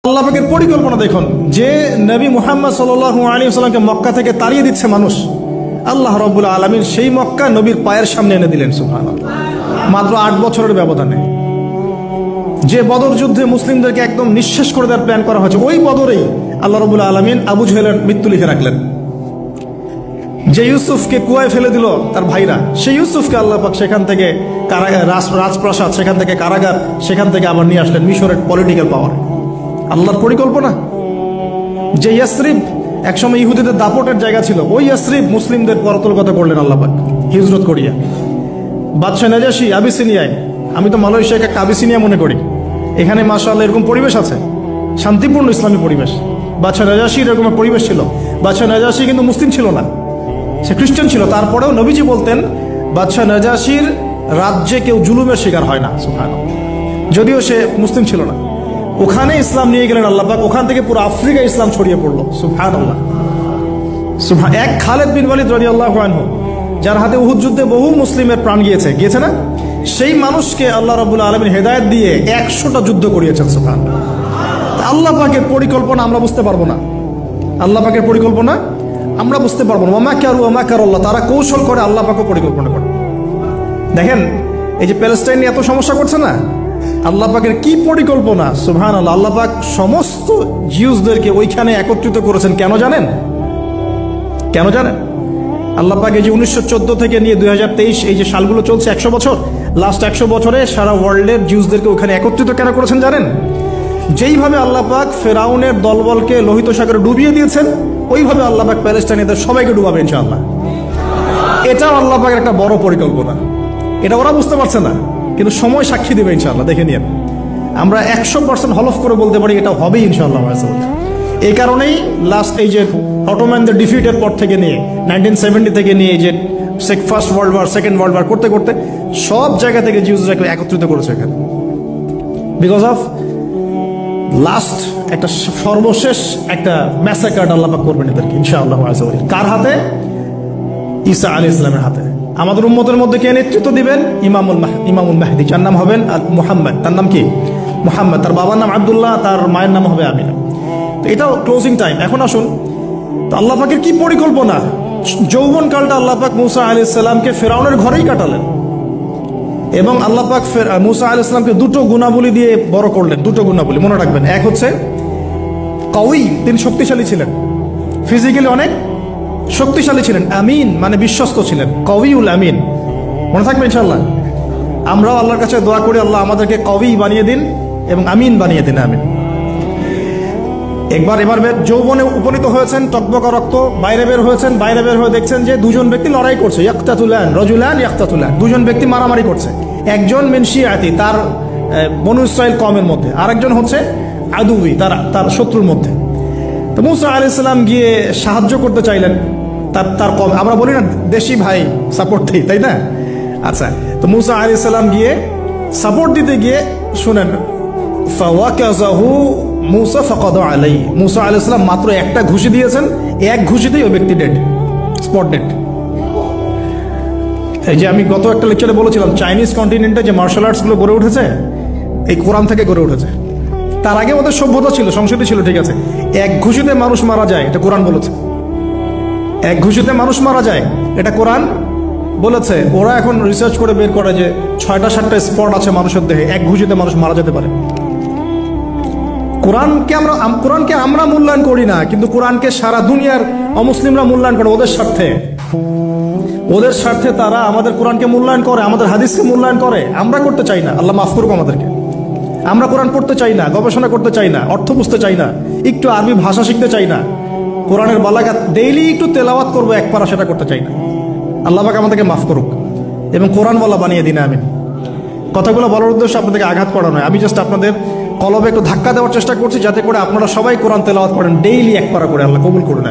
আল্লাহ পাকের পরিকল্পনা দেখুন, যে নবী মুহাম্মদ সাল্লাল্লাহু আলাইহি ওয়াসাল্লামকে মক্কা থেকে তাড়িয়ে দিচ্ছে মানুষ, আল্লাহ রাব্বুল আলামিন সেই মক্কা নবীর পায়ের সামনে এনে দিলেন। সুবহানাল্লাহ, মাত্র 8 বছরের ব্যবধানে। যে বদর যুদ্ধে মুসলিমদেরকে একদম নিঃশেষ করে দেওয়ার প্ল্যান করা হয়েছে, ওই বদরেই আল্লাহ রাব্বুল আলামিন আবু জাহেলের মৃত্যু লিখে রাখলেন। যে ইউসুফকে কুয়ায় ফেলে দিল তার ভাইরা, সেই ইউসুফকে আল্লাহ পাক সেখান থেকে কারাগার, রাজপ্রাসাদ, সেখান থেকে কারাগার, সেখান থেকে আবার নিয়ে আসলেন মিশরের পলিটিক্যাল পাওয়ার। আল্লাহর পরিকল্পনা। যে ইয়াসরিব একসময় ইহুদিদের দাপটের জায়গা ছিল, ওই ইয়াসরিব মুসলিমদের পরতলগত করলেন আল্লাহ পাক হিজরত করিয়া। বাদশাহ নাজাশী আবিসিনিয়ায়, আমি তো মালয়েশিয়াকে একটা আবিসিনিয়া মনে করি, এখানে মাশাআল্লাহ এরকম পরিবেশ আছে, শান্তিপূর্ণ ইসলামী পরিবেশ। বাদশাহ নাজাশীর এরকম পরিবেশ ছিল। বাদশাহ নাজাশী কিন্তু মুসলিম ছিল না, সে খ্রিস্টান ছিল। তারপরেও নবীজি বলতেন বাদশাহ নাজাশীর রাজ্যে কেউ জুলুমের শিকার হয় না। সুবহানাল্লাহ, যদিও সে মুসলিম ছিল না। ওখানে ইসলাম নিয়ে গেলেন আল্লাহ পাক, ওখান থেকে পুরো আফ্রিকা ইসলাম ছড়িয়ে পড়লো। সুবহানাল্লাহ, এক খালেদ বিন ওয়ালিদ রাদিয়াল্লাহু আনহু, যার হাতে উহুদ যুদ্ধে বহু মুসলিমের প্রাণ গিয়েছে না, সেই মানুষকে আল্লাহ রাব্বুল আলামিন হেদায়েত দিয়ে 100টা যুদ্ধ করিয়েছেন। সুবহানাল্লাহ, আল্লাহ পাকের পরিকল্পনা আমরা বুঝতে পারবো না। আল্লাহ পাকের পরিকল্পনা আমরা বুঝতে পারবো না। ওয়া মাকারু ওয়া মাকারাল্লাহ, তারা কৌশল করে, আল্লাহ পাকও পরিকল্পনা করে। দেখেন, এই যে প্যালেস্টাইন নিয়ে এত সমস্যা করছে না, আল্লাহ পাকের কি পরিকল্পনা! সুবহানাল্লাহ, আল্লাহ পাক সমস্ত জিউসদেরকে ওইখানে একত্রিত করেছেন। কেন জানেন? কেন জানেন? আল্লাহ পাক এই যে 1914 থেকে নিয়ে 2023 এই যে সালগুলো চলছে, 100 বছর, লাস্ট 100 বছরে সারা ওয়ার্ল্ডের জিউসদেরকে ওখানে একত্রিত কেন করেছেন জানেন? যেইভাবে আল্লাহ পাক ফেরাউনের দলবলকে লোহিত সাগরে ডুবিয়ে দিয়েছেন, ওইভাবে আল্লাহ পাক প্যালেস্টাইনিদের সবাইকে ডুবাবে ইনশাআল্লাহ। এটাও আল্লাহ পাকের একটা বড় পরিকল্পনা। এটা ওরা বুঝতে পারছে না, কিন্তু সময় সাক্ষী দেবে ইনশাআল্লাহ। দেখে নিন, আমরা 100% হলফ করে বলতে পারি এটা হবেই ইনশাআল্লাহ। এই কারণেই লাস্ট এই যে অটোম্যানদের ডিফিটের পর থেকে নিয়ে 1970 থেকে নিয়ে এই যে first world war, second world war করতে করতে সব জায়গা থেকে জিউসরাকে একত্রিত করেছে এখানে, বিকজ অফ লাস্ট একটা সর্বশেষ একটা ম্যাসাকার আল্লাহ পাক করবেন এদেরকে ইনশাআল্লাহ। কার হাতে? ঈসা আলাইহিস সালামের হাতে। আমাদের উম্মতের মধ্যে কে নেতৃত্ব দিবেন? ইমামুল মাহদি, যার নাম হবেন মুহাম্মদ। তার নাম কি? মুহাম্মদ। তার বাবার নাম আব্দুল্লাহ, তার মায়ের নাম হবে আমিনা। তো এটাও ক্লোজিং টাইম। এখন আসুন, তো আল্লাহ পাকের কি পরিকল্পনা! যৌবনকালটা আল্লাহ পাক মুসা আলাইহিস সালামকে ফেরাউনের ঘরেই কাটালেন, এবং আল্লাহ পাক মুসা আলাইহিস সালামকে দুটো গুণাবলী দিয়ে বড় করলেন। দুটো গুণাবলী মনে রাখবেন। এক হচ্ছে কওয়ী, তিনি শক্তিশালী ছিলেন, ফিজিক্যালি অনেক শক্তিশালী ছিলেন। আমিন মানে বিশ্বস্ত ছিলেন, কওয়ীউল আমিন। মনে থাকবে ইনশাআল্লাহ। আমরাও আল্লাহর কাছে দোয়া করি, আল্লাহ আমাদেরকে কওয়ী বানিয়ে দিন এবং আমিন বানিয়ে দিন, আমিন। এবার যৌবনে উপনীত হয়েছেন, টকবকা রক্ত, বাইরে বের হয়েছেন। বাইরে বের হয়ে দেখছেন যে দুজন ব্যক্তি লড়াই করছে, ইয়াকতাতুলান, রাজুলান ইয়াকতাতুলান, দুজন ব্যক্তি মারামারি করছে। একজন মিন শিয়াতি, তার বনু ইসরাইল কওমের মধ্যে, আরেকজন হচ্ছে আদুবি, তার শত্রুর মধ্যে। তো মুসা আলাইহিস সালাম গিয়ে সাহায্য করতে চাইলেন তার কওম। আমরা বলি না দেশি ভাই সাপোর্ট দেই, তাই না? আচ্ছা, তো মুসা আলাইহিস সালাম গিয়ে সাপোর্ট দিতে গিয়ে শুনেন, ফাওয়াকাযাহু মুসা ফাকাদা আলাইহি, মুসা আলাইহিস সালাম মাত্র একটা ঘুষি দিয়েছেন, এক ঘুষিতেই ওই ব্যক্তি ডেড, স্পট ডেড। এই যে আমি গত একটা লেকচারে বলেছিলাম, চাইনিজ কন্টিনেন্টে যে মার্শাল আর্টসগুলো গড়ে উঠেছে, এই কোরআন থেকে গড়ে উঠেছে। তার আগে ওদের সভ্যতা ছিল, সংস্কৃতি ছিল, ঠিক আছে। এক ঘুষিতে মানুষ মারা যায়, এটা কোরআন বলেছে। এক ঘুষিতে মানুষ মারা যায়, এটা কোরআন বলেছে। ওরা এখন রিসার্চ করে বের করে যে 6টা-7টা স্পট আছে মানুষের দেহে, এক ঘুষিতে মানুষ মারা যেতে পারে। কোরআনকে আমরা মূল্যায়ন করি না, কিন্তু কোরআনকে সারা দুনিয়ার অমুসলিমরা মূল্যায়ন করে ওদের স্বার্থে তারা আমাদের কোরআনকে মূল্যায়ন করে, আমাদের হাদিসকে মূল্যায়ন করে। আমরা করতে চাই না, আল্লাহ মাফ করুক আমাদেরকে। আমরা কোরআন পড়তে চাই না, গবেষণা করতে চাই না, অর্থ বুঝতে চাই না, একটু আরবি ভাষা শিখতে চাই না, কোরআনের বালাগাত ডেইলি একটু তেলাওয়াত করবো এক পারা, সেটা করতে চাই না। আল্লাহ পাক আমাদেরকে মাফ করুক এবং কোরআনওয়ালা বানিয়ে দিন, আমিন। কথাগুলো বলার উদ্দেশ্য আপনাদেরকে আঘাত করা নয়, আমি জাস্ট আপনাদের কলবে একটু ধাক্কা দেওয়ার চেষ্টা করছি, যাতে করে আপনারা সবাই কোরআন তেলাওয়াত করেন ডেইলি এক পারা করে। আল্লাহ কবুল করুন।